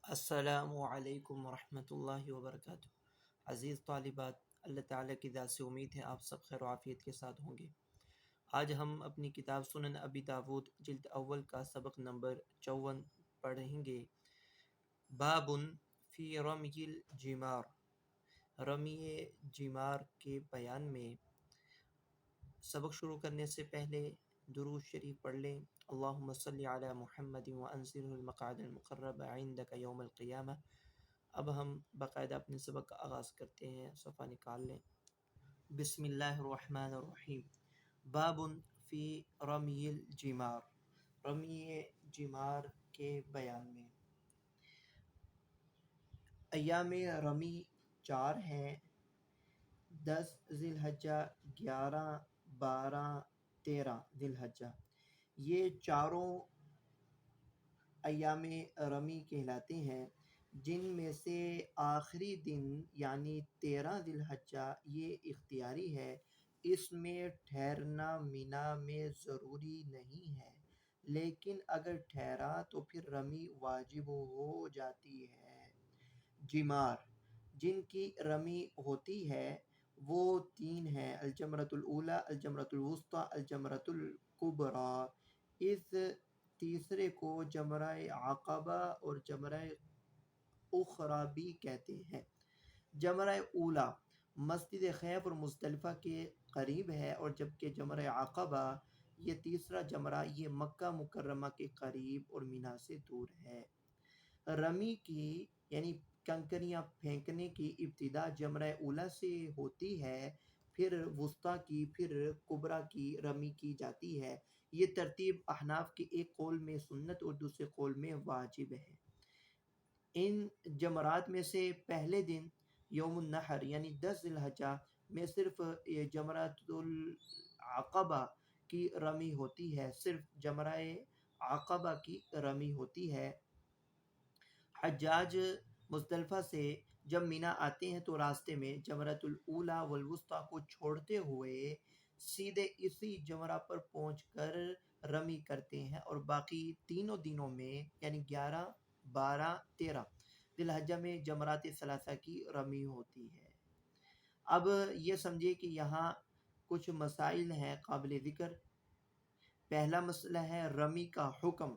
السلام علیکم ورحمۃ اللہ وبرکاتہ۔ عزیز طالبات، اللہ تعالیٰ کی ذات سے امید ہے آپ سب خیر و عافیت کے ساتھ ہوں گے۔ آج ہم اپنی کتاب سنن ابی داود جلد اول کا سبق نمبر 54 پڑھیں گے۔ باب فی رمی الجمار، رمی جمار کے بیان میں۔ سبق شروع کرنے سے پہلے درود شریف پڑھ لیں۔ اللہم صلی علی محمد وانزلہ المقعد المقرب عندک یوم القیامہ۔ اب ہم باقاعدہ اپنے سبق کا آغاز کرتے ہیں، صفحہ نکال لیں۔ بسم اللہ الرحمن الرحیم۔ باب فی رمی الجمار، رمی جمار کے بیان میں۔ ایام رمی 4 ہیں: 10 ذی الحجہ، 11، 12، 13 ذی الحجہ۔ یہ چاروں ایام رمی کہلاتے ہیں، جن میں سے آخری دن یعنی 13 ذی الحجہ یہ اختیاری ہے۔ اس میں ٹھہرنا مینا میں ضروری نہیں ہے، لیکن اگر ٹھہرا تو پھر رمی واجب ہو جاتی ہے۔ جمار جن کی رمی ہوتی ہے وہ 3 ہیں: الجمرۃ الاولی، الجمرۃ الوسطی، الجمرۃ الکبریٰ۔ اس تیسرے کو جمرہ عقبہ اور جمرہ اخری بھی کہتے ہیں۔ جمرہ اولی مسجد خیف اور مزدلفہ کے قریب ہے، اور جبکہ جمرہ عقبہ یہ تیسرا جمرہ یہ مکہ مکرمہ کے قریب اور مینا سے دور ہے۔ رمی کی یعنی کنکریاں پھینکنے کی ابتدا جمرہ اولی سے ہوتی ہے، پھر وسطیٰ کی، پھر کبریٰ کی رمی کی جاتی ہے۔ یہ ترتیب احناف کے ایک قول میں سنت اور دوسرے قول میں واجب ہے۔ ان جمرات میں سے پہلے دن یوم النحر یعنی 10 ذی الحجہ میں صرف جمرۃ العقبہ کی رمی ہوتی ہے، صرف جمرہ عقبہ کی رمی ہوتی ہے۔ حجاج مزدلفہ سے جب مینا آتے ہیں تو راستے میں جمرۃ الاولی والوسطیٰ کو چھوڑتے ہوئے سیدھے اسی جمرہ پر پہنچ کر رمی کرتے ہیں، اور باقی تینوں دنوں میں یعنی 11، 12، 13 ذی الحجہ میں جمرات ثلاثہ کی رمی ہوتی ہے۔ اب یہ سمجھے کہ یہاں کچھ مسائل ہیں قابل ذکر۔ پہلا مسئلہ ہے رمی کا حکم۔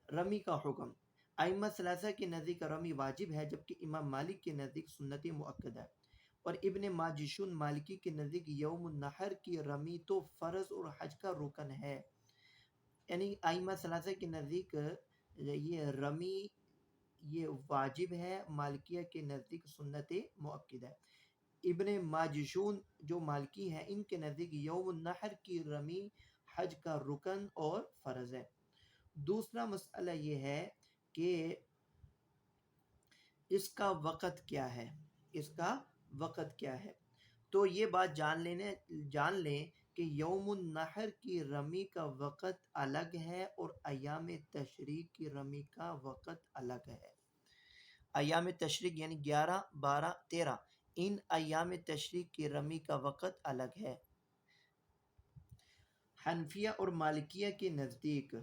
رمی کا حکم ائمہ ثلاثہ کے نزدیک رمی واجب ہے، جبکہ امام مالک کے نزدیک سنت مؤکدہ ہے، اور ابن ماجشون مالکی کے نزدیک یوم النحر کی رمی تو فرض اور حج کا رکن ہے۔ یعنی ائمہ ثلاثہ کے نزدیک یہ رمی یہ واجب ہے، مالکیہ کے نزدیک سنت مؤکدہ ہے۔ ابن ماجشون جو مالکی ہیں ان کے نزدیک یوم النحر کی رمی حج کا رکن اور فرض ہے۔ دوسرا مسئلہ یہ ہے کہ اس کا وقت کیا ہے، اس کا وقت کیا ہے۔ تو یہ بات جان لیں کہ یوم النحر کی رمی کا وقت الگ ہے اور ایام تشریق کی رمی کا وقت الگ ہے۔ ایام تشریق یعنی 11، 12، 13 ان ایام تشریق کی رمی کا وقت الگ ہے۔ حنفیہ اور مالکیہ کے نزدیک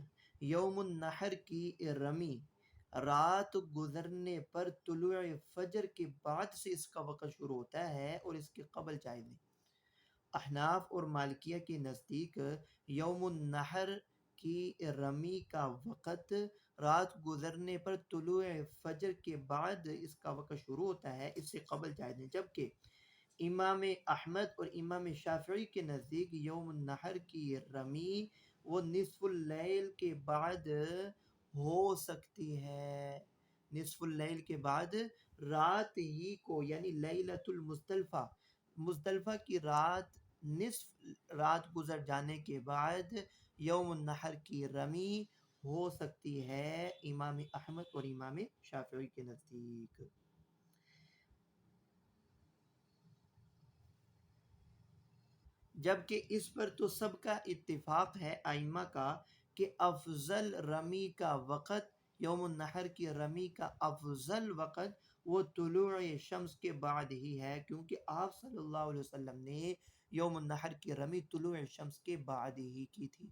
یوم النحر کی رمی رات گزرنے پر طلوع فجر کے بعد سے اس کا وقت شروع ہوتا ہے اور اس کے قبل جائز نہیں۔ احناف اور مالکیہ کے نزدیک یوم النحر کی رمی کا وقت رات گزرنے پر طلوع فجر کے بعد اس کا وقت شروع ہوتا ہے، اس سے قبل جائز نہیں۔ جبکہ امام احمد اور امام شافعی کے نزدیک یوم النحر کی رمی وہ نصف اللیل کے بعد ہو سکتی ہے، نصف اللیل کے بعد رات ہی کو یعنی لیلۃ المزدلفہ، مزدلفہ کی رات نصف رات گزر جانے کے بعد یوم النحر کی رمی ہو سکتی ہے امام احمد اور امام شافعی کے نزدیک۔ جبکہ اس پر تو سب کا اتفاق ہے ائمہ کا کہ افضل رمی کا وقت، یوم النحر کی رمی کا افضل وقت وہ طلوع شمس کے بعد ہی ہے، کیونکہ آپ صلی اللہ علیہ وسلم نے یوم النحر کی رمی طلوع شمس کے بعد ہی کی تھی۔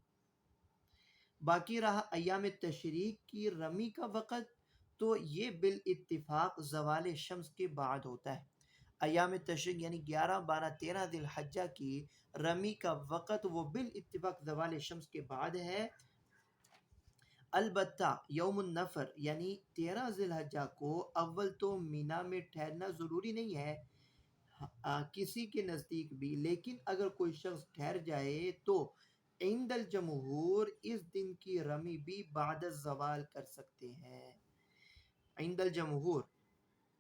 باقی رہا ایام تشریق کی رمی کا وقت، تو یہ بالاتفاق زوال شمس کے بعد ہوتا ہے۔ ایام تشریق یعنی 11، 12، 13 ذی الحجہ کی رمی کا وقت وہ بالاتفاق زوال شمس کے بعد ہے۔ البتہ یوم النفر یعنی 13 ذی الحجہ کو اول تو مینا میں ٹھہرنا ضروری نہیں ہے کسی کے نزدیک بھی، لیکن اگر کوئی شخص ٹھہر جائے تو عند الجمہور اس دن کی رمی بھی بعد الزوال کر سکتے ہیں۔ عند الجمہور،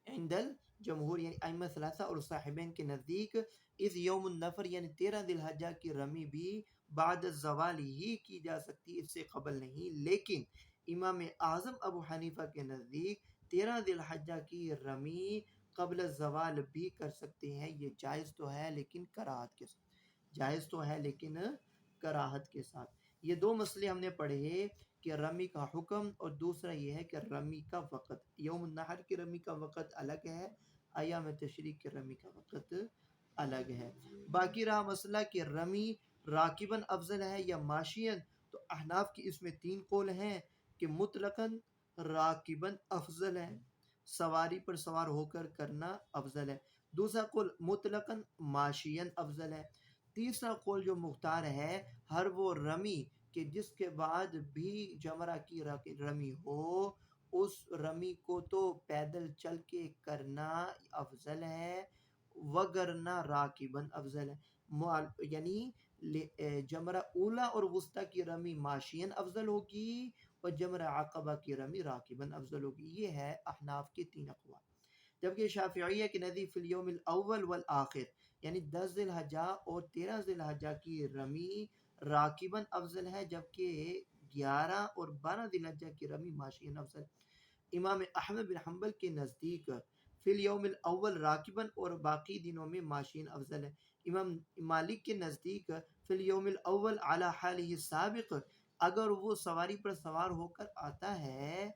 عند الجمہور یعنی ائمہ ثلاثہ اور صاحبین کے نزدیک اس یوم النفر یعنی 13 ذی الحجہ کی رمی بھی بعد الزوال ہی کی جا سکتی، اس سے قبل نہیں۔ لیکن امام اعظم ابو حنیفہ کے نزدیک 13 ذی الحجہ کی رمی قبل الزوال بھی کر سکتے ہیں، یہ جائز تو ہے لیکن کراہت کے ساتھ، جائز تو ہے لیکن کراہت کے ساتھ۔ یہ دو مسئلے ہم نے پڑھے کہ رمی کا حکم، اور دوسرا یہ ہے کہ رمی کا وقت۔ یوم النحر کی رمی کا وقت الگ ہے، ایام تشریق کی رمی کا وقت الگ ہے۔ باقی رہا مسئلہ کہ رمی راکباً افضل ہے یا ماشین، تو احناف کی اس میں 3 قول ہیں کہ مطلقاً راکباً افضل ہے، سواری پر سوار ہو کر کرنا افضل ہے۔ دوسرا قول مطلقاً ماشین افضل ہے۔ تیسرا قول جو مختار ہے، ہر وہ رمی کہ جس کے بعد بھی جمرہ کی رمی ہو، اس رمی کو تو پیدل چل کے کرنا افضل ہے، وگرنہ راکباً افضل ہے۔ یعنی جمرہ اولا اور وسطی کی رمی ماشین افضل ہوگی، اور جمرہ عقبہ کی رمی راکباً افضل ہوگی۔ یہ ہے احناف کے 3 اقوال۔ جبکہ شافعیہ کے نزدیک فی الیوم الاول والآخر یعنی 10 ذی الحجہ اور 13 ذی الحجہ کی رمی راکباً افضل ہے، جبکہ 11 اور 12 ذی الحجہ کی رمی ماشین افضل ہے۔ امام احمد بن حنبل کے نزدیک فی الیوم الاول راکباً اور باقی دنوں میں ماشین افضل ہے۔ امام مالک کے نزدیک فی الیوم الاول علی حالہ السابق، اگر وہ سواری پر سوار ہو کر آتا ہے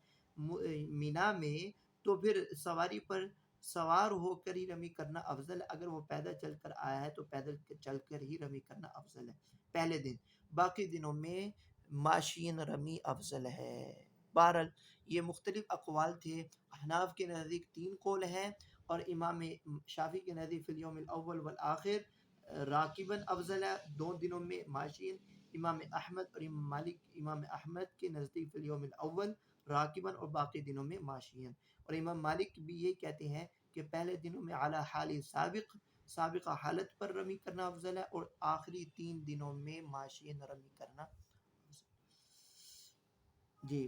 مینا میں تو پھر سواری پر سوار ہو کر ہی رمی کرنا افضل ہے، اگر وہ پیدل چل کر آیا ہے تو پیدل چل کر ہی رمی کرنا افضل ہے پہلے دن، باقی دنوں میں ماشین رمی افضل ہے۔ بہرحال یہ مختلف اقوال تھے، احناف کے نزدیک 3 قول ہیں، اور امام شافعی کے نزدیک فی الیوم الاول والآخر راکباً افضل ہے 2 دنوں میں ماشین۔ امام احمد اور امام مالک، امام احمد کے نزدیک فی الیوم الاول راکباً اور باقی دنوں میں ماشین، اور امام مالک بھی یہی کہتے ہیں کہ پہلے دنوں میں اعلیٰ حال سابقہ حالت پر رمی کرنا افضل ہے، اور آخری 3 دنوں میں ماشین رمی کرنا افضل۔ جی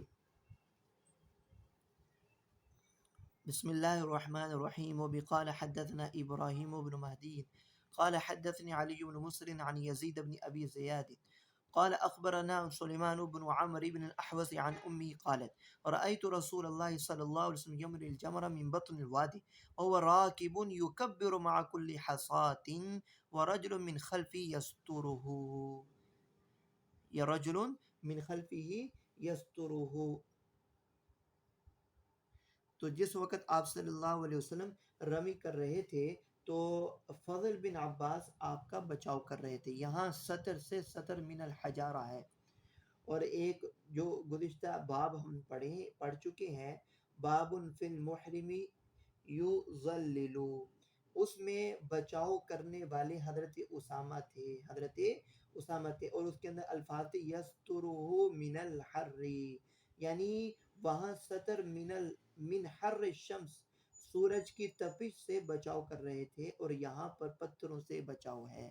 بسم الله الرحمن الرحيم. وبقال حدثنا إبراهيم بن مهدي قال حدثني علي بن مسر عن يزيد بن أبي زياد قال أخبرنا سليمان بن عمرو بن الأحوص عن أمه قالت رأيت رسول الله صلى الله عليه وسلم يمر الجمر من بطن الوادي وهو راكب يكبر مع كل حصاة ورجل من خلفه يستره، يا رجل من خلفه يستره۔ تو جس وقت آپ صلی اللہ علیہ وسلم رمی کر رہے تھے تو فضل بن عباس آپ کا بچاؤ کر رہے تھے۔ یہاں سطر سے سطر من الحجارہ ہے، اور ایک جو گزشتہ باب ہم پڑھ چکے ہیں، باب فی المحرم یظلل، اس میں بچاؤ کرنے والے حضرت اسامہ تھے، اور اس کے اندر الفاظ تھے یسترہ من الحر، یعنی وہاں سطر من حر الشمس، سورج کی تپش سے بچاؤ کر رہے تھے، اور یہاں پر پتھروں سے بچاؤ ہے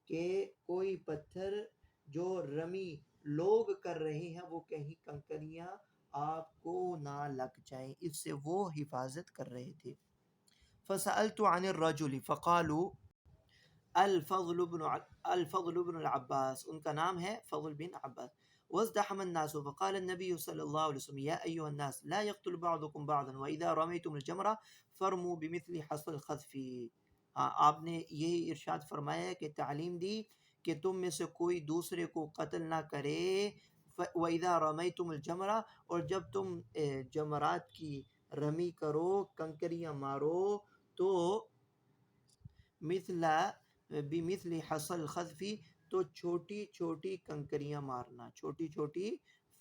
کہ کوئی پتھر جو رمی لوگ کر رہے ہیں وہ کہیں کنکریاں آپ کو نہ لگ جائیں، اس سے وہ حفاظت کر رہے تھے۔ فسألت عن الرجل فقالوا الفضل بن العباس، ان کا نام ہے فضل بن عباس۔ وازدحم الناس فقال النبي صلى الله عليه وسلم يا أيها الناس لا يقتل بعضكم بعضا وإذا رميتم الجمرة فرموا بمثل حصى الخذف۔ آپ نے یہی ارشاد فرمایا کہ تعلیم دی کہ تم میں سے کوئی دوسرے کو قتل نہ کرے، وَإِذَا رَمَيْتُمُ الْجَمْرَةَ، اور جب تم جمرات کی رمی کرو، کنکریاں مارو، تو بمثل حصى الخذف، تو چھوٹی چھوٹی کنکریاں مارنا، چھوٹی چھوٹی،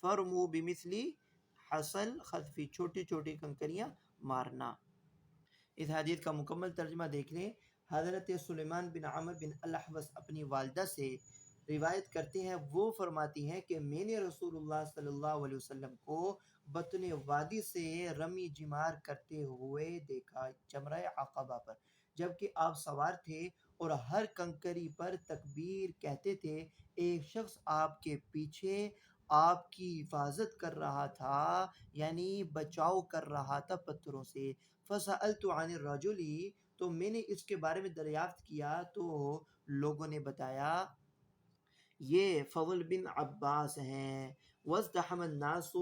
فرمو بمثل حصل خطفی، چھوٹی چھوٹی کنکریاں مارنا۔ اس حدیث کا مکمل ترجمہ دیکھ لیں۔ حضرت سلیمان بن عمر بن الاحوص اپنی والدہ سے روایت کرتے ہیں، وہ فرماتی ہیں کہ میں نے رسول اللہ صلی اللہ علیہ وسلم کو بطن وادی سے رمی جمار کرتے ہوئے دیکھا، جمرہ عقبہ پر، جبکہ آپ سوار تھے اور ہر کنکری پر تکبیر کہتے تھے۔ ایک شخص آپ کے پیچھے آپ کی حفاظت کر رہا تھا، یعنی بچاؤ کر رہا تھا پتھروں سے۔ فسألت عن الرجل، تو میں نے اس کے بارے میں دریافت کیا تو لوگوں نے بتایا یہ فضل بن عباس ہیں۔ وازدحم الناس،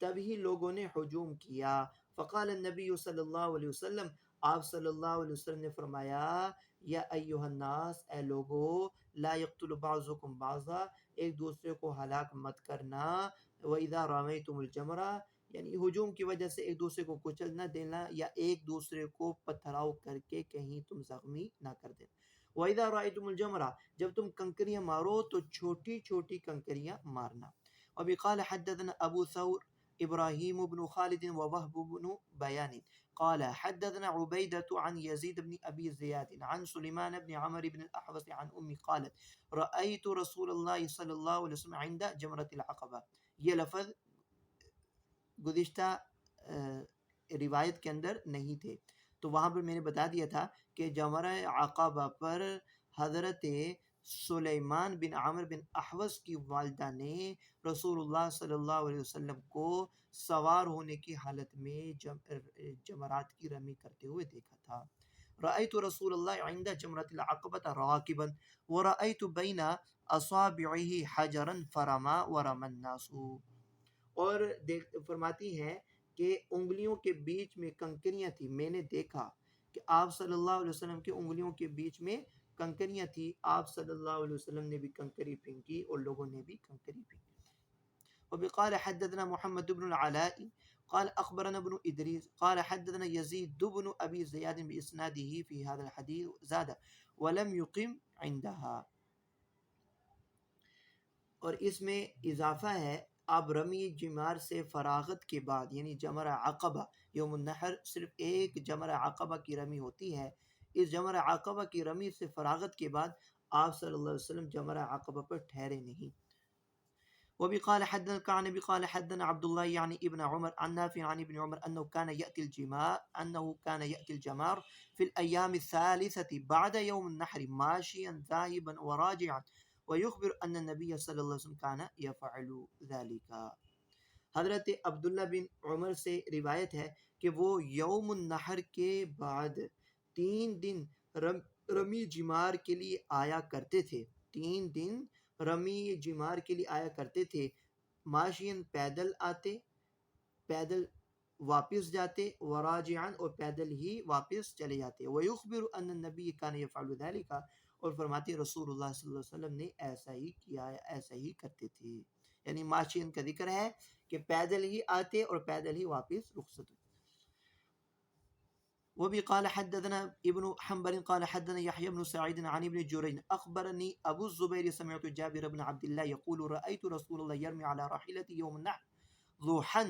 تبھی لوگوں نے ہجوم کیا۔ فقال النبی صلی اللہ علیہ وسلم، آپ صلی اللہ علیہ وسلم نے فرمایا، یا ایہا الناس، اے لوگو، لا یقتل بعضکم بعضا، ایک دوسرے کو ہلاک مت کرنا۔ وَإِذَا رَمَيْتُمُ الْجَمْرَ، یعنی ہجوم کی وجہ سے ایک دوسرے کو کچل نہ دینا یا ایک دوسرے کو پتھراؤ کر کے کہیں تم زخمی نہ کر دینا۔ وَإِذَا رَأَيْتُمُ الْجَمْرَ، جب تم کنکریاں مارو تو چھوٹی چھوٹی کنکریاں مارنا۔ وبی قال حدثنا ابو ثور ابراہیم بن خالد ووهب بن بیان قال حدثنا عبیدة عن یزید بن ابی زیاد عن سلیمان بن عمر بن الاحوص عن امی قالت رأیت رسول اللہ صلی اللہ علیہ وسلم عند جمرۃ العقبہ۔ یہ لفظ گزشتہ روایت کے اندر نہیں تھے، تو وہاں پر میں نے بتا دیا تھا کہ جمرہ عقبہ پر حضرت سلیمان بن عمر بن احوص کی والدہ نے رسول اللہ صلی اللہ علیہ وسلم کو سوار ہونے کی حالت میں جمرات کی رمی کرتے ہوئے دیکھا تھا۔ رأیت رسول اللہ عند جمرۃ العقبہ راکبا ورأیت بین اصابعہ حجرا فرما ورمى الناس، اور فرماتی ہیں کہ انگلیوں کے بیچ میں کنکریاں تھی، میں نے دیکھا کہ آپ صلی اللہ علیہ وسلم کے انگلیوں کے بیچ میں کنکریاں تھی، آپ صلی اللہ علیہ وسلم نے بھی کنکری پھینکی اور لوگوں نے بھی کنکری پھینکی۔ وبقال حدثنا محمد بن العلاء قال اخبرنا ابن ادریس قال حدثنا يزيد بن ابي زياد باسناده في هذا الحديث زاد ولم يقم عندها، اور اس میں اضافہ ہے، اب رمی جمار سے فراغت کے بعد، یعنی جمرہ عقبہ یوم النحر صرف ایک جمرہ عقبہ کی رمی ہوتی ہے، اس جمرہ عقبہ کی رمی سے فراغت کے بعد آپ صلی اللہ علیہ وسلم جمرہ عقبہ پر ٹھہرے نہیں۔ وبي قال حدثنا الكعنبي قال حدثنا عبد الله يعني ابن عمر عن نافع عن ابن عمر انه كان ياتي الجمار في الايام الثالثه بعد يوم النحر ماشيا ذاهبا وراجعا ويخبر ان النبي صلی اللہ علیہ وسلم كان يفعل ذلك۔ حضرت عبداللہ بن عمر سے روایت ہے کہ وہ یوم النحر کے بعد 3 دن رمی جمار کے لیے آیا کرتے تھے، 3 دن رمی جمار کے لیے آیا کرتے تھے، ماشین پیدل آتے، پیدل واپس جاتے، وراجعان اور پیدل ہی واپس چلے جاتے، ویخبر ان النبی کان یفعل ذلك، اور فرماتے رسول اللہ صلی اللہ علیہ وسلم نے ایسا ہی کیا، ایسا ہی کرتے تھے، یعنی ماشین کا ذکر ہے کہ پیدل ہی آتے اور پیدل ہی واپس رخصت ہوتے۔ وبي قال حدثنا ابن حنبل قال حدثنا يحيى بن سعيد عن ابن جريج أخبرني أبو الزبير سمعت جابر بن عبد الله يقول رأيت رسول الله يرمي على راحلته يوم النحر ضحى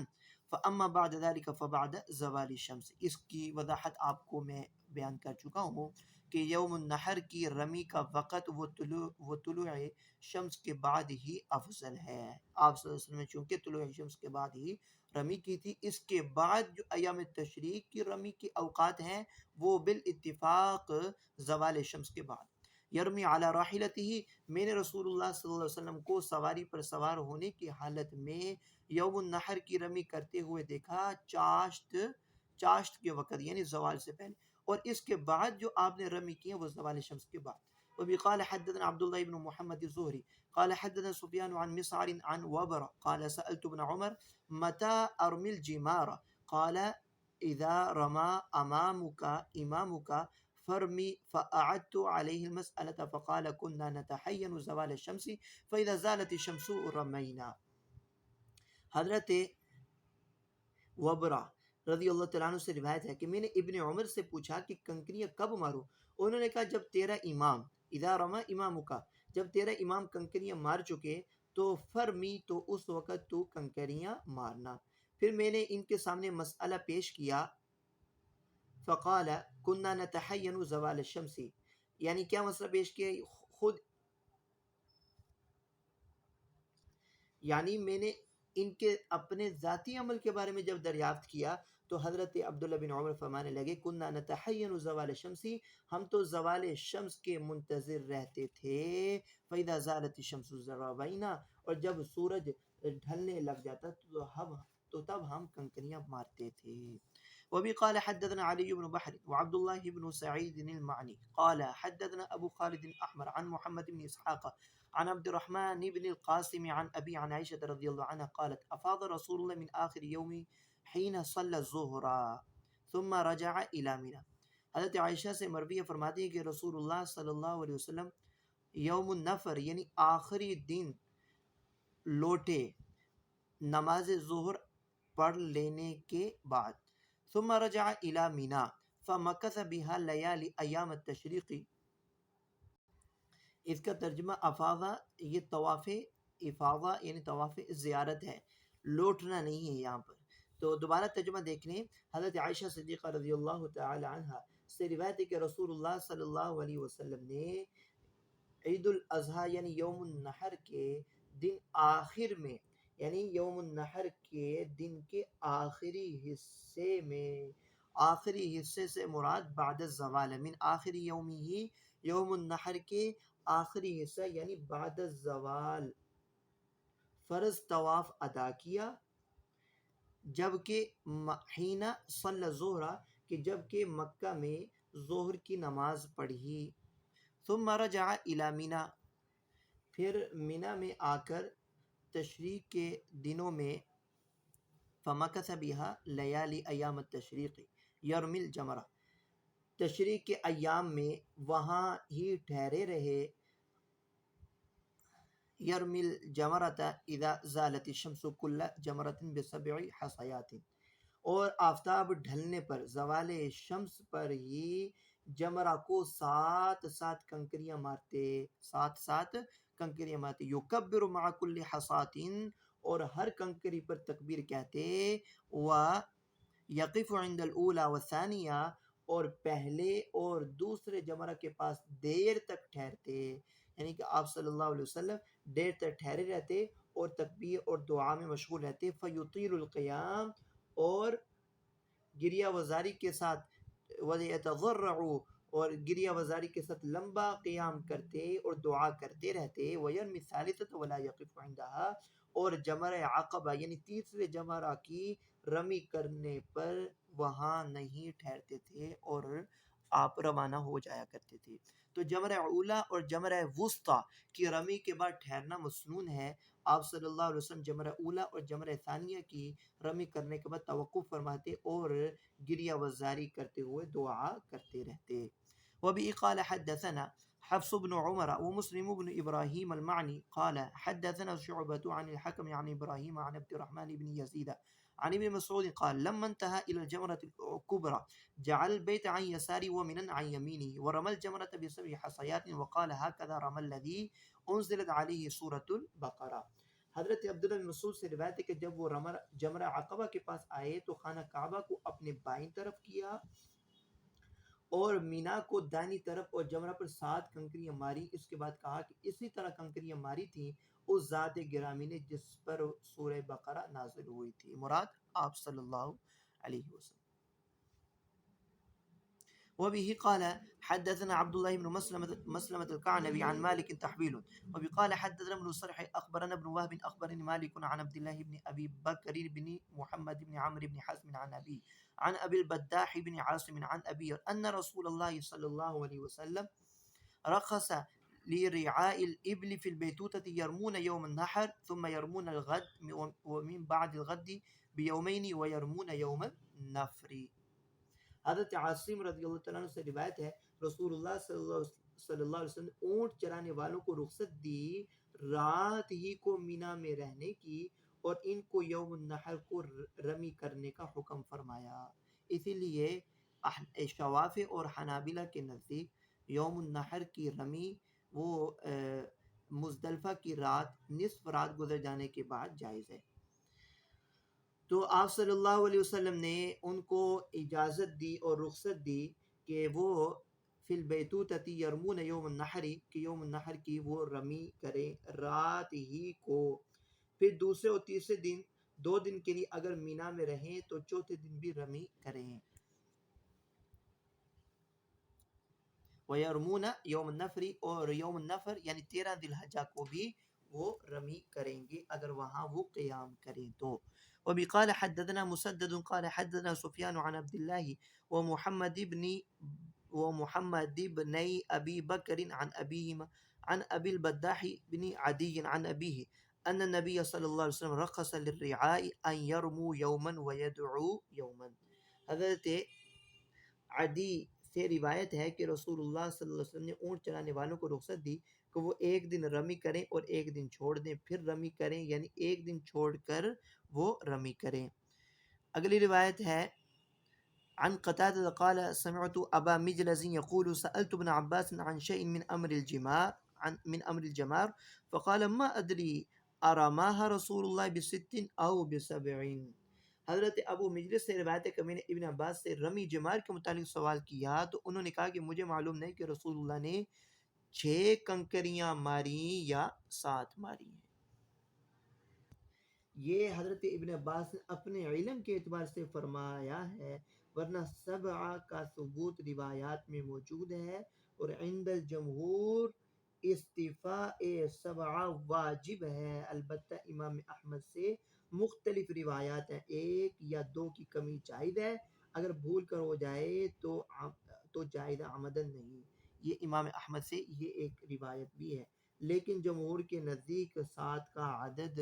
فأما بعد ذلك فبعد زوال الشمس۔ اس کی وضاحت آپ کو میں بیان کر چکا ہوں کہ یوم النحر کی رمی کا وقت وہ طلوع شمس کے بعد ہی افضل ہے۔ آپ صلی اللہ علیہ وسلم نے چونکہ طلوع شمس کے بعد ہی رمی کی تھی، اس کے بعد جو ایام تشریق کی رمی کے اوقات ہیں وہ بالاتفاق زوال شمس کے بعد۔ یرمی علی راحلتہ، میں نے رسول اللہ صلی اللہ علیہ وسلم کو سواری پر سوار ہونے کی حالت میں یوم النحر کی رمی کرتے ہوئے دیکھا، چاشت کے وقت یعنی زوال سے پہلے، اور اس کے بعد جو آپ نے رمی کی ہے وہ زوال شمس کے بعد۔ وبی قال حدثنا عبد الله بن محمد الزهري قال حدثنا سفيان عن مسعر عن وبر قال سألت ابن عمر متى أرمي الجمار قال إذا رمى أمامك إمامك فرمي، فأعدت عليه المسألة فقال كنا نتحين زوال الشمس فإذا زالت الشمس رمينا۔ حضرت وبرہ رضی اللہ تعالیٰ عنہ سے روایت ہے کہ میں نے ابن عمر سے پوچھا کہ کنکریاں کب ماروں، انہوں نے کہا جب تیرا امام، اذا رما امامک، جب تیرا امام کنکریاں مار چکے تو فرمی، تو اس وقت تو کنکریاں مارنا۔ پھر میں نے ان کے سامنے مسئلہ پیش کیا. فقال كنا نتحين زوال الشمس، یعنی کیا مسئلہ پیش کیا؟ خود یعنی میں نے ان کے اپنے ذاتی عمل کے بارے میں جب دریافت کیا تو حضرت عبداللہ بن عمر فرمانے لگے کننا نتحین زوال الشمس، ہم تو زوال شمس کے منتظر رہتے تھے. فَإِذَا زَالَتِ الشَّمْسُ زَوَابَيْنَا، اور جب سورج ڈھلنے لگ جاتا تو تب ہم کنکریاں مارتے تھے. وبه قال حدثنا علي بن بحر وعبد الله بن سعيد المعني قال حدثنا أبو خالد الأحمر عن محمد بن إسحاق عن عبد الرحمن بن القاسم عن أبي عن عائشة رضي الله عنها قالت أفاض رسول الله من آخر يوم حين صلى الظهر ثم رجع إلى منى. حضرت عائشہ سے مروی فرماتی ہے کہ رسول اللہ صلی اللہ علیہ وسلم یوم النفر یعنی آخری دن لوٹے نماز ظہر پڑھ لینے کے بعد. ثم رجع الى منى فمكث بها ليالي ایام التشریق. اس کا ترجمہ افاضہ یہ طواف افاضہ یعنی طواف زیارت ہے، لوٹنا نہیں ہے یہاں پر. تو دوبارہ ترجمہ دیکھ لیں. حضرت عائشہ صدیقہ رضی اللہ تعالی عنہ سے روایت ہے کہ رسول اللہ صلی اللہ علیہ وسلم نے عید الاضحیٰ یعنی یوم النحر کے دن آخر میں، یعنی یوم النحر کے دن کے آخری حصے میں، آخری حصے سے مراد بعد الزوال من آخری یومی ہی، یوم النحر کے آخری حصہ یعنی بعد الزوال فرض طواف ادا کیا. جبکہ حین صلی الظہر کہ جبکہ مکہ میں ظہر کی نماز پڑھی. ثم رجع الى منى پھر منی میں آ کر تشریق کے دنوں میں فمکث بها لیالی ایام التشریق یرمی الجمرہ تشریق کے ایام میں وہاں ہی ٹھہرے رہے. یرمی الجمرۃ اذا زالت الشمس کل جمرۃ بسبع حصیات، اور آفتاب ڈھلنے پر زوال شمس پر ہی جمرہ کو سات سات کنکریاں مارتے، سات سات کنکریاں مارتے. یکبر مع کل حصات، اور ہر کنکری پر تکبیر کہتے. و یقف عند الاولی والثانیہ، اور پہلے اور دوسرے جمرہ کے پاس دیر تک ٹھہرتے، یعنی کہ آپ صلی اللہ علیہ وسلم دیر تک ٹھہرے رہتے اور تکبیر اور دعا میں مشغول رہتے. فیطیل القیام، اور گریہ وزاری کے ساتھ وَيَتَضَرَّعُ، اور گریہ وزاری کے ساتھ لمبا قیام کرتے اور دعا کرتے رہتے. وَيَرْمِ الثَّالِثَةَ وَلَا يَقِفُ عِنْدَهَا، اور جمرہ عقبہ یعنی تیسرے جمرہ کی رمی کرنے پر وہاں نہیں ٹھہرتے تھے اور آپ روانہ ہو جایا کرتے تھے. تو جمرہ اولا اور جمرہ وسطیٰ کی رمی کے بعد ٹھہرنا مسنون ہے. آپ صلی اللہ علیہ وسلم جمرہ اولا اور جمرہ ثانیہ کی رمی کرنے کے بعد توقف فرماتے اور گریہ وزاری کرتے ہوئے دعا کرتے رہتے. وبه قال حدثنا حفص بن عمر ومسلم بن إبراهيم المعني قال حدثنا شعبة عن الحكم عن إبراهيم عن عبد الرحمن بن يزيد عن ابن مسعود قال لما انتهى إلى الجمرة الكبرى جعل البيت عن يساره ومنا عن يمينه ورمى الجمرة بسبع حصيات وقال هكذا رمى الذي انزلت عليه سورة البقرة. حضرت عبداللہ بن مسعود سے روایت ہے کہ جب وہ جمرہ عقبہ کے پاس آئے تو خانہ کعبہ کو اپنے بائیں طرف کیا اور مینا کو دائنی طرف اور جمرہ پر 7 کنکریاں ماری. اس کے بعد کہا کہ اسی طرح کنکریاں ماری تھیں اس ذات گرامی نے جس پر سورہ بقرہ نازل ہوئی تھی، مراد آپ صلی اللہ علیہ وسلم. وبه قال حدثنا عبد الله بن مسلمة الكعنبي عن مالك تحويل. وبه قال حدثنا ابن صرح أخبرنا ابن وهب أخبرني مالك عن عبد الله بن أبي بكر بن محمد بن عمرو بن حزم عن أبي عن أبي البداح بن عاصم عن أبي أن رسول الله صلى الله عليه وسلم رخص لرعاء الإبل في البيتوتة يرمون يوم النحر ثم يرمون الغد ومن بعد الغد بيومين ويرمون يوم النفر. حضرت عاصم رضی اللہ تعالیٰ عنہ سے روایت ہے رسول اللہ صلی اللہ علیہ وسلم نے اونٹ چرانے والوں کو رخصت دی رات ہی کو مینا میں رہنے کی اور ان کو یوم النحر کو رمی کرنے کا حکم فرمایا. اسی لیے شوافع اور حنابلہ کے نزدیک یوم النحر کی رمی وہ مزدلفہ کی رات نصف رات گزر جانے کے بعد جائز ہے. تو آپ صلی اللہ علیہ وسلم نے ان کو اجازت دی اور رخصت دی کہ وہ فی البیتوتتی یرمون یوم النحر کہ یوم النحر کی وہ رمی کریں رات ہی کو، پھر دوسرے اور تیسرے دن 2 دن کے لیے اگر مینا میں رہیں تو چوتھے دن بھی رمی کریں۔ وَيَرْمُونَ یوم النفر، اور یوم النفر یعنی 13 ذی الحجہ کو بھی وہ رمی کریں گے اگر وہاں وہ قیام کریں تو۔ وبی قال حدثنا مسدد قال حدثنا سفیان عن عبد الله ومحمد بن ابی بکر عن ابیہما عن ابی البداح بن عدی عن ابیہ ان النبی صلی اللہ علیہ وسلم رخص للرعاء ان يرموا یوما ويدعوا یوما۔ حضرت عدی سے روایت ہے کہ رسول اللہ صلی اللہ علیہ وسلم نے اونٹ چلانے والوں کو رخصت دی کہ وہ ایک دن رمی کریں اور ایک دن چھوڑ دیں، پھر رمی کریں یعنی ایک دن چھوڑ کر وہ رمی کریں۔ اگلی روایت ہے عن قتادة قال سمعت ابا مجلز يقول سألت ابن عباس عن شيء من امر الجمار فقال ما ادري ارماها رسول الله بست او بسبع۔ حضرت ابو مجلس سے روایت ہے کہ میں نے ابن عباس سے رمی جمار کے متعلق سوال کیا تو انہوں نے کہا کہ مجھے معلوم نہیں کہ رسول اللہ نے 6 کنکریاں ماری یا 7 ماری ہیں۔ یہ حضرت ابن عباس نے اپنے علم کے اعتبار سے فرمایا ہے، ورنہ 7 کا ثبوت روایات میں موجود ہے، اور عند الجمہور استیفاء 7 واجب ہے۔ البتہ امام احمد سے مختلف روایات ہیں، 1 یا 2 کی کمی جائز ہے، اگر بھول کر ہو جائے تو جائز عمدن نہیں۔ یہ امام احمد سے یہ ایک روایت بھی ہے، لیکن جمہور کے نزدیک 7 کا عدد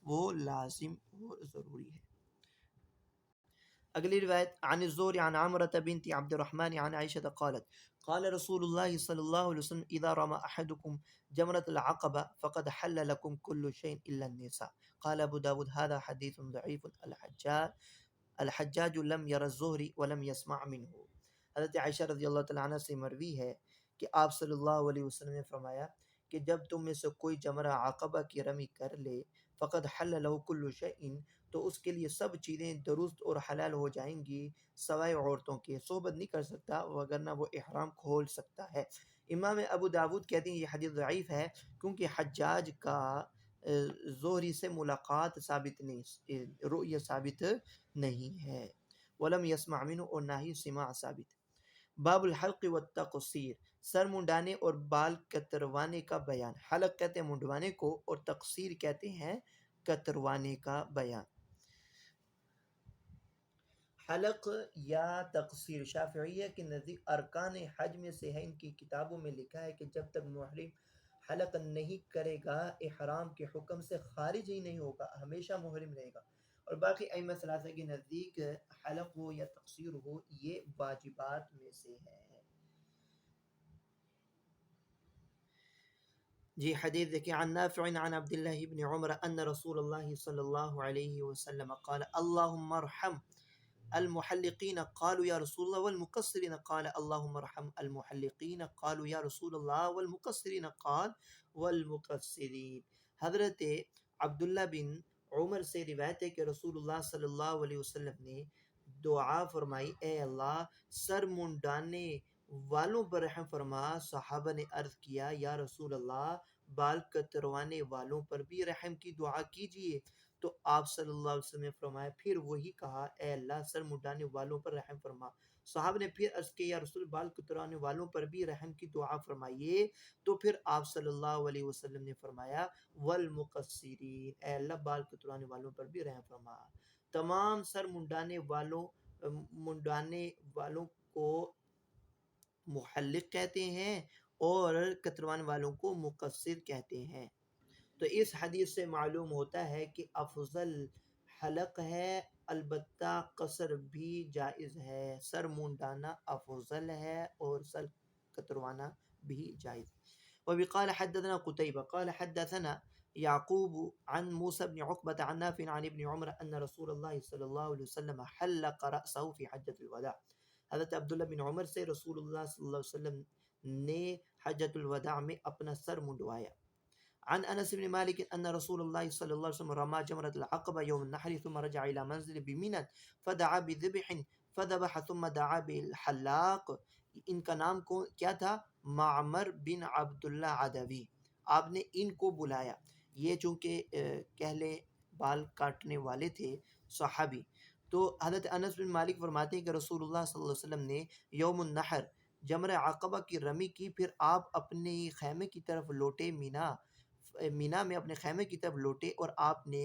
وہ لازم اور ضروری ہے۔ اگلی روایت عن الزہری عن عمرة بنت عبد الرحمن عن عائشة قالت قال رسول الله صلى الله عليه وسلم اذا رمى احدكم جمرة العقبة فقد حل لكم كل شيء الا النساء۔ قال ابو داود هذا حديث ضعيف الحجاج لم ير الزهري ولم يسمع منه۔ حضرت عائشہ رضی اللہ تعالیٰ عنہ سے مروی ہے کہ آپ صلی اللہ علیہ وسلم نے فرمایا کہ جب تم میں سے کوئی جمرہ عقبہ کی رمی کر لے فقد حل له كل شيء، تو اس کے لیے سب چیزیں درست اور حلال ہو جائیں گی سوائے عورتوں کے، صحبت نہیں کر سکتا وگرنہ وہ احرام کھول سکتا ہے۔ امام ابو داود کہتے ہیں یہ حدیث ضعیف ہے کیونکہ حجاج کا زہری سے ملاقات ثابت نہیں، رؤیہ ثابت نہیں ہے، ولم یسمع منہ، اور نہ ہی سماع ثابت ہے۔ باب الحلق والتقصیر، سر منڈانے اور بال کتروانے کا بیان۔ حلق کہتے ہیں منڈوانے کو، اور تقصیر کہتے ہیں کتروانے کا بیان۔ حلق یا تقصیر شافعیہ کے نزدیک ارکان حج میں سے ہے، ان کی کتابوں میں لکھا ہے کہ جب تک محرم حلق نہیں کرے گا احرام کے حکم سے خارج ہی نہیں ہوگا، ہمیشہ محرم رہے گا۔ اور باقی ائمہ ثلاثہ کے نزدیک حلق ہو یا تقصیر ہو یہ واجبات میں سے ہے۔ جی حدیث دیکھیں عن نافع عن عبد الله بن عمر ان رسول الله صلی اللہ علیہ وسلم قال اللهم ارحم المحلقين قالوا یا رسول اللہ والمقصرين قال اللهم ارحم المحلقين قالوا یا رسول اللہ والمقصرين قال والمقصرين۔ حضرت عبداللہ بن عمر سے روایت ہے کہ رسول اللہ صلی اللہ علیہ وسلم نے دعا فرمائی، اے اللہ سر منڈانے والوں پر رحم فرما۔ صحابہ نے عرض کیا یا رسول اللہ بال کتروانے والوں پر بھی رحم کی دعا کیجیے، تو آپ صلی اللہ علیہ وسلم نے فرمایا پھر وہی کہا اے اللہ سر منڈانے والوں پر رحم فرما۔ صحابہ نے پھر عرض کیا یا رسول بال کترانے والوں پر بھی رحم کی دعا فرمائیے، تو پھر آپ صلی اللہ علیہ وسلم نے فرمایا والمقصرین، اے اللہ بال کترانے والوں پر بھی رحم فرما۔ تمام سر منڈانے والوں کو محلق کہتے ہیں اور کتروانے والوں کو مقصر کہتے ہیں۔ تو اس حدیث سے معلوم ہوتا ہے کہ افضل حلق ہے، البتہ قصر بھی جائز ہے، سر منڈانا افضل ہے اور سر کتروانا بھی جائز۔ وبقال حدثنا قتيبة قال حدثنا يعقوب عن موسى بن عقبة عن نافع عن ابن عمر أن رسول الله صلى الله عليه وسلم حلق رأسه في حجة الوداع۔ حضرت عبداللہ بن عمر سے رسول اللہ صلی اللہ علیہ وسلم نے حجۃ الوداع میں اپنا سر منڈوایا۔ عن انس بن مالك ان رسول الله صلى الله عليه وسلم رمى جمرة العقبة يوم النحر ثم رجع الى منزل بمنى فدعا بذبح فذبح ثم دعا بالحلاق. ان کا نام کیا تھا؟ معمر بن عبداللہ عدوی. آپ نے ان کو بلایا. یہ چونکہ کہلے بال کاٹنے والے تھے صحابی. تو حضرت انس بن مالک فرماتے ہیں کہ رسول اللہ صلی اللہ علیہ وسلم نے یوم النحر جمرہ عقبہ کی رمی کی، پھر آپ اپنے خیمے کی طرف لوٹے، مینا میں اپنے خیمے کی طرف لوٹے، اور آپ نے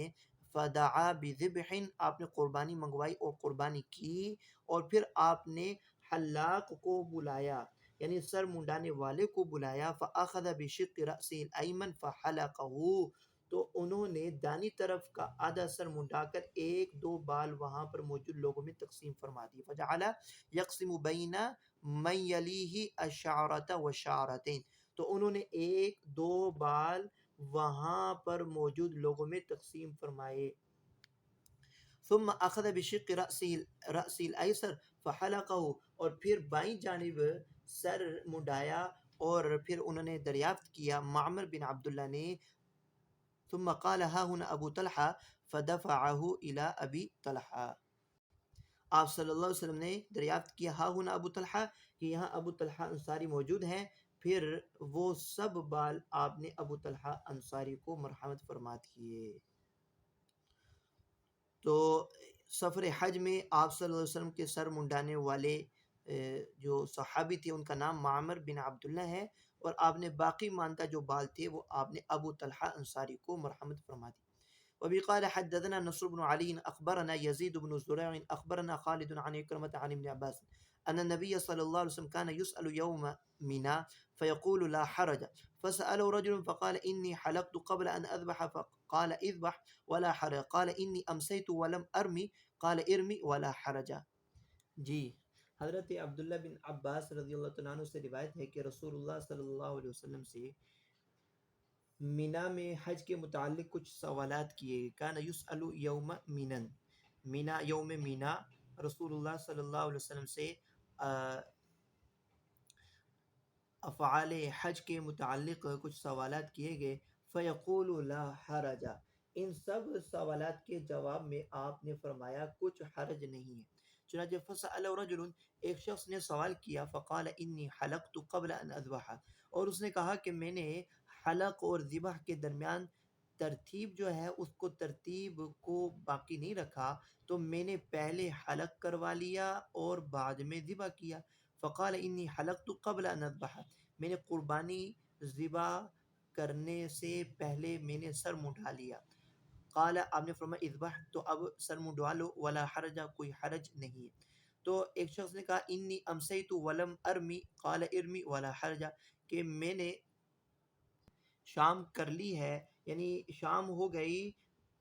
فدعا بذبح، آپ نے قربانی منگوائی اور قربانی کی، اور پھر آپ نے حلاق کو بلایا یعنی سر منڈانے والے کو بلایا. فاخذ بشق رأسه الایمن فحلقه، تو انہوں نے دانی طرف کا آدھا سر منڈا کر ایک دو بال وہاں پر موجود لوگوں میں تقسیم فرما دی. فجعل یقسم بین من یلیہ الشعرۃ والشعرتین، تو انہوں نے ایک دو بال وہاں پر موجود لوگوں میں تقسیم فرمائے. ثم اخذ بشق رأس الایسر فحلقه، اور پھر بائیں جانب سر منڈایا اور پھر انہوں نے دریافت کیا معمر بن عبداللہ نے. ثم قال ها هنا ابو طلحہ فدفعه الى ابی طلحہ. آپ صلی اللہ علیہ وسلم نے دریافت کیا ہا ہونا ابو طلحہ، کہ یہاں ابو طلحہ انصاری موجود ہیں، پھر وہ سب بال آپ نے ابو طلحہ انصاری کو مرحمت فرما دیے. تو سفر حج میں آپ صلی اللہ علیہ وسلم کے سر منڈانے والے جو صحابی تھے ان کا نام معمر بن عبداللہ ہے، اور آپ نے باقی ماندہ جو بال تھے وہ آپ نے ابو طلحہ انصاری کو مرحمت فرما دی. وبه قال حدثنا نصر بن علي اخبرنا يزيد بن زريع اخبرنا خالد عن عكرمة عن ابن عباس ان النبي صلى الله عليه وسلم كان يسأل يوم منى فيقول لا حرج، فسأله رجل فقال إني حلقت قبل أن أذبح فقال اذبح ولا حرج، قال إني أمسيت ولم أرمي قال ارمي ولا حرج. جی، حضرت عبداللہ بن عباس رضی اللہ تعالیٰ عنہ سے روایت ہے کہ رسول اللہ صلی اللہ علیہ وسلم سے مینا میں حج کے متعلق کچھ سوالات کیے. کان یسأل یوم مینن، مینا یوم مینا رسول اللہ صلی اللہ علیہ وسلم سے افعال حج کے متعلق کچھ سوالات کیے گئے. فیقول لا حرج، ان سب سوالات کے جواب میں آپ نے فرمایا کچھ حرج نہیں ہے. چنانچہ فسأل رجل، ایک شخص نے سوال کیا، فقال انی حلقت قبل ان اذبح، اور اس نے کہا کہ میں نے حلق اور ذبح کے درمیان ترتیب جو ہے اس کو ترتیب کو باقی نہیں رکھا، تو میں نے پہلے حلق کروا لیا اور بعد میں ذبح کیا. فقال انی حلقت قبل ان اذبح، میں نے قربانی ذبح کرنے سے پہلے میں نے سر منڈا لیا. قال، آپ نے فرمایا اذبح، تو اب سر منڈوا لو، ولا حرج، کوئی حرج نہیں ہے. تو ایک شخص نے کہا انی امسیت ولم ارمی قال ارمی ولا حرج، کہ میں نے شام کر لی ہے، یعنی شام ہو گئی،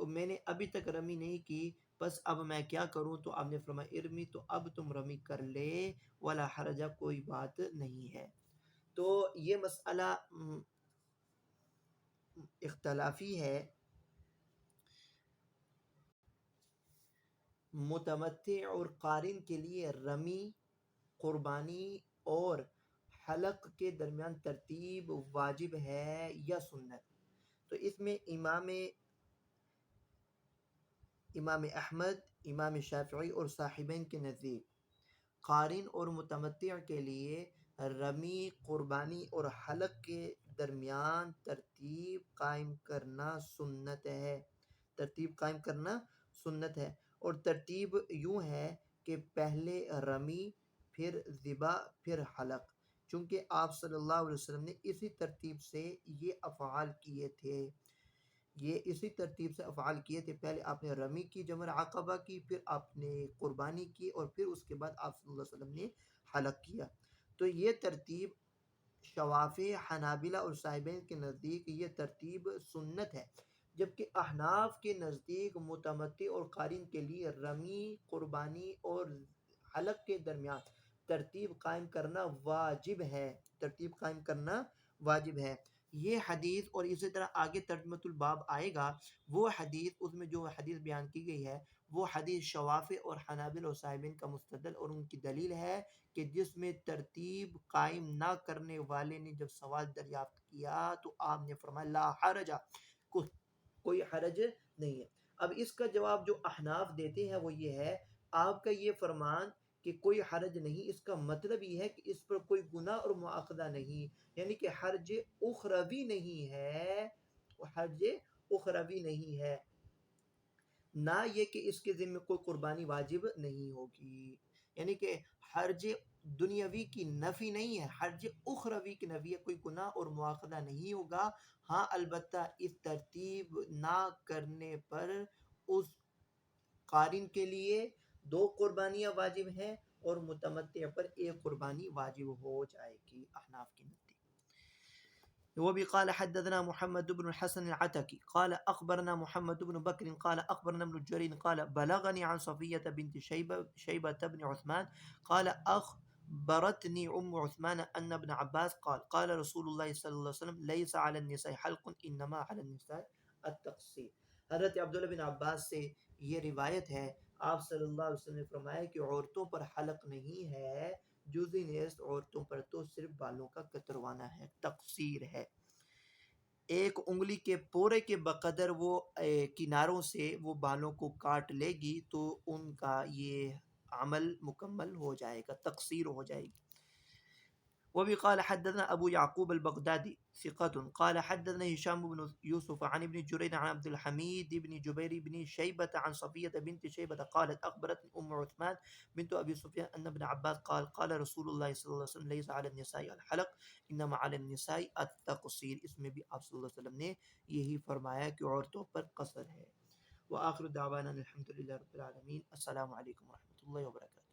میں نے ابھی تک رمی نہیں کی، بس اب میں کیا کروں؟ تو آپ نے فرمایا ارمی، تو اب تم رمی کر لے، ولا حرج، کوئی بات نہیں ہے. تو یہ مسئلہ اختلافی ہے. متمتع اور قارن کے لیے رمی، قربانی اور حلق کے درمیان ترتیب واجب ہے یا سنت؟ تو اس میں امام احمد، امام شافعی اور صاحبین کے نزدیک قارن اور متمتع کے لیے رمی، قربانی اور حلق کے درمیان ترتیب قائم کرنا سنت ہے. ترتیب قائم کرنا سنت ہے، اور ترتیب یوں ہے کہ پہلے رمی، پھر ذبح، پھر حلق، چونکہ آپ صلی اللہ علیہ وسلم نے اسی ترتیب سے یہ افعال کیے تھے. پہلے آپ نے رمی کی، جمرہ عقبہ کی، پھر آپ نے قربانی کی، اور پھر اس کے بعد آپ صلی اللہ علیہ وسلم نے حلق کیا. تو یہ ترتیب شوافی، حنابلہ اور صاحبین کے نزدیک یہ ترتیب سنت ہے، جبکہ احناف کے نزدیک متمتع اور قارن کے لیے رمی، قربانی اور حلق کے درمیان ترتیب قائم کرنا واجب ہے. یہ حدیث، اور اسی طرح آگے ترجمۃ الباب آئے گا، وہ حدیث، اس میں جو حدیث بیان کی گئی ہے وہ حدیث شوافع اور حنابل اور صاحبین کا مستدل اور ان کی دلیل ہے کہ جس میں ترتیب قائم نہ کرنے والے نے جب سوال دریافت کیا تو آپ نے فرمایا لا حرج، کوئی حرج نہیں ہے۔ اب اس کا جواب جو احناف دیتے ہیں وہ یہ ہے، آپ کا یہ فرمان کہ کوئی حرج نہیں، اس کا مطلب یہ ہے کہ اس پر کوئی گناہ اور مواخذہ نہیں، یعنی کہ حرج اخروی نہیں ہے، حرج اخروی نہیں ہے، نہ یہ کہ اس کے ذمہ کوئی قربانی واجب نہیں ہوگی، یعنی کہ حرج دنیاوی کی نفی نہیں ہے، حرج اخروی کی نفی ہے، کوئی گناہ اور مواخذہ نہیں ہوگا۔ ہاں البتہ اس ترتیب نہ کرنے پر اس قارن کے لیے 2 قربانیاں واجب ہیں اور متمتع پر 1 قربانی واجب ہو جائے گی احناف کی نزدیک۔ وبي قال حدثنا محمد بن الحسن العتكي قال أخبرنا محمد بن بكر قال أخبرنا ابن الجرير قال بلغني عن صفية بنت شيبة بن عثمان قال أخبرتني أم عثمان أن ابن عباس قال قال رسول الله صلى الله عليه وسلم ليس على النساء حلق إنما على النساء التقصير۔ حضرت عبداللہ بن عباس سے یہ روایت ہے، آپ صلی اللہ علیہ وسلم نے فرمایا کہ عورتوں پر حلق نہیں ہے، جزء نیست عورتوں پر تو صرف بالوں کا کتروانا ہے، تقصیر ہے۔ 1 انگلی کے پورے کے بقدر وہ کناروں سے وہ بالوں کو کاٹ لے گی تو ان کا یہ عمل مکمل ہو جائے گا، تقصیر ہو جائے گی۔ وبي قال حدثنا أبو يعقوب البغدادي ثقة قال حدثنا هشام بن يوسف عن ابن جرير عن عبد الحميد بن جبير بن شيبة عن صفية بنت شيبة قالت أخبرتني أم عثمان بنت أبي سفيان أن ابن عباس قال قال رسول الله صلى الله عليه وسلم ليس على النساء الحلق إنما على النساء التقصير۔ اس میں بھی آپ صلی اللہ علیہ وسلم نے یہی فرمایا کہ عورتوں پر قصر ہے۔ وآخر دعوانا الحمد للہ رب العالمین۔ السلام علیکم ورحمۃ اللہ وبرکاتہ۔